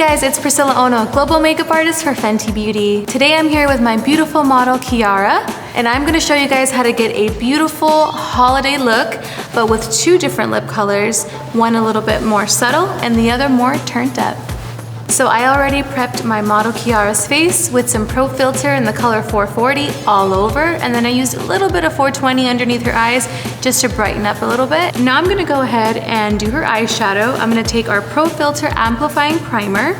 guys, it's Priscilla Ono, global makeup artist for Fenty Beauty. Today I'm here with my beautiful model Kiara, and I'm gonna show you guys how to get a beautiful holiday look, but with two different lip colors, one a little bit more subtle and the other more turned up. So I already prepped my model Kiara's face with some Pro Filter in the color 440 all over, and then I used a little bit of 420 underneath her eyes just to brighten up a little bit. Now I'm gonna go ahead and do her eyeshadow. I'm gonna take our Pro Filter Amplifying Primer,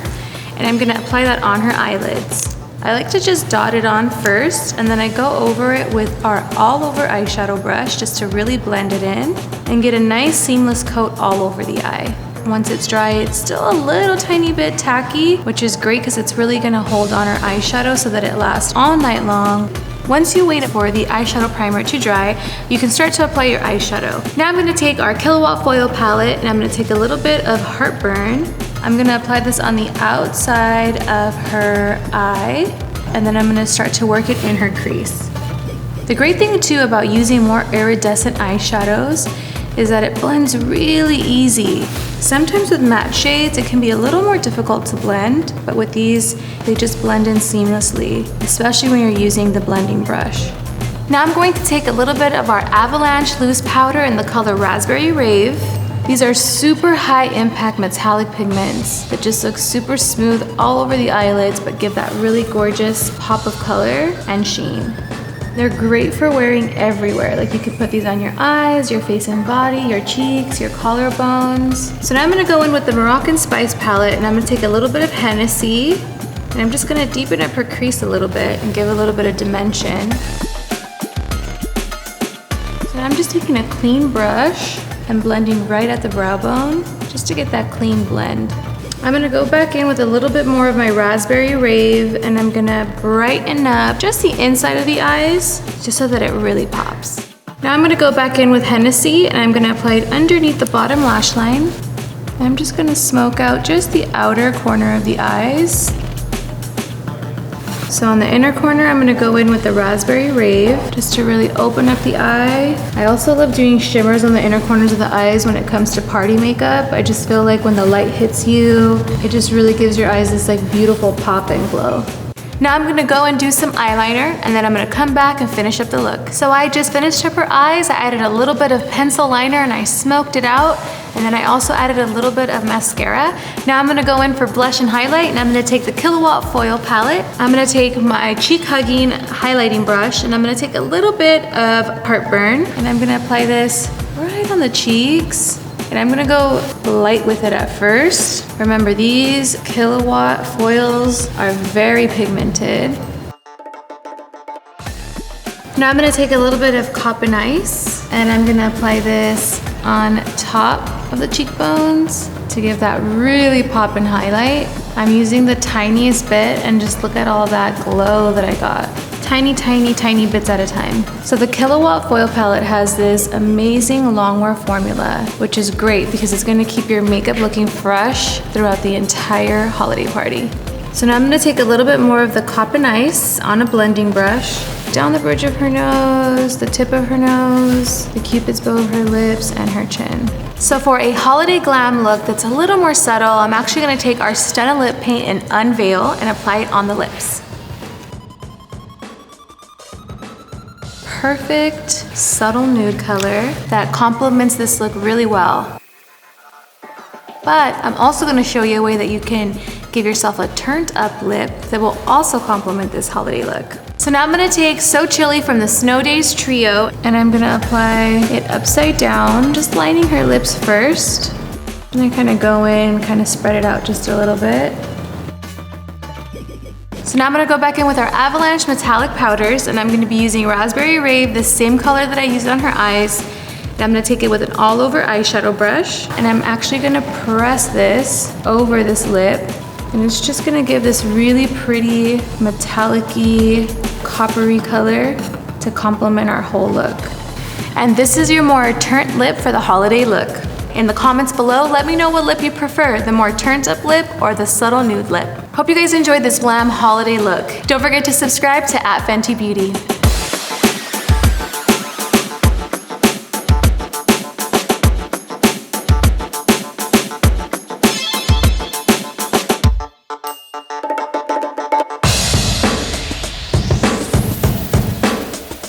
and I'm gonna apply that on her eyelids. I like to just dot it on first, and then I go over it with our all over eyeshadow brush just to really blend it in and get a nice seamless coat all over the eye. Once it's dry, it's still a little tiny bit tacky, which is great because it's really gonna hold on our eyeshadow so that it lasts all night long. Once you wait for the eyeshadow primer to dry, you can start to apply your eyeshadow. Now I'm gonna take our Killawatt foil palette and I'm gonna take a little bit of Heartburn. I'm gonna apply this on the outside of her eye, and then I'm gonna start to work it in her crease. The great thing too about using more iridescent eyeshadows is that it blends really easy. Sometimes with matte shades, it can be a little more difficult to blend, but with these, they just blend in seamlessly, especially when you're using the blending brush. Now I'm going to take a little bit of our Avalanche loose powder in the color Raspberry Rave. These are super high impact metallic pigments that just look super smooth all over the eyelids, but give that really gorgeous pop of color and sheen. They're great for wearing everywhere. Like you could put these on your eyes, your face and body, your cheeks, your collarbones. So now I'm gonna go in with the Moroccan Spice palette, and I'm gonna take a little bit of Hennessy, and I'm just gonna deepen up her crease a little bit and give a little bit of dimension. So now I'm just taking a clean brush and blending right at the brow bone, just to get that clean blend. I'm gonna go back in with a little bit more of my Raspberry Rave, and I'm gonna brighten up just the inside of the eyes, just so that it really pops. Now I'm gonna go back in with Hennessy, and I'm gonna apply it underneath the bottom lash line. And I'm just gonna smoke out just the outer corner of the eyes. So on the inner corner, I'm gonna go in with the Raspberry Rave, just to really open up the eye. I also love doing shimmers on the inner corners of the eyes when it comes to party makeup. I just feel like when the light hits you, it just really gives your eyes this like beautiful pop and glow. Now I'm gonna go and do some eyeliner, and then I'm gonna come back and finish up the look. So I just finished up her eyes. I added a little bit of pencil liner and I smoked it out. And then I also added a little bit of mascara. Now I'm gonna go in for blush and highlight, and I'm gonna take the Killawatt foil palette. I'm gonna take my cheek hugging highlighting brush, and I'm gonna take a little bit of Heartburn, and I'm gonna apply this right on the cheeks. And I'm gonna go light with it at first. Remember, these Killawatt foils are very pigmented. Now I'm gonna take a little bit of COPPIN Ice, and I'm gonna apply this on top of the cheekbones to give that really poppin' highlight. I'm using the tiniest bit, and just look at all that glow that I got. Tiny, tiny, tiny bits at a time. So the Killawatt foil palette has this amazing longwear formula, which is great because it's gonna keep your makeup looking fresh throughout the entire holiday party. So now I'm gonna take a little bit more of the COPPIN Ice on a blending brush, down the bridge of her nose, the tip of her nose, the cupid's bow of her lips, and her chin. So for a holiday glam look that's a little more subtle, I'm actually gonna take our STUNNA lip paint in Unveil and apply it on the lips. Perfect, subtle nude color that complements this look really well. But I'm also gonna show you a way that you can give yourself a turned up lip that will also complement this holiday look. So now I'm gonna take So Chilli from the Snow Days Trio, and I'm gonna apply it upside down, just lining her lips first. And then kind of go in, kind of spread it out just a little bit. So now I'm gonna go back in with our Avalanche metallic powders, and I'm gonna be using Raspberry Rave, the same color that I used on her eyes. And I'm gonna take it with an all over eyeshadow brush, and I'm actually gonna press this over this lip. And it's just gonna give this really pretty metallic-y, coppery color to complement our whole look. And this is your more turned lip for the holiday look. In the comments below, let me know what lip you prefer, the more turned up lip or the subtle nude lip. Hope you guys enjoyed this glam holiday look. Don't forget to subscribe to @FentyBeauty.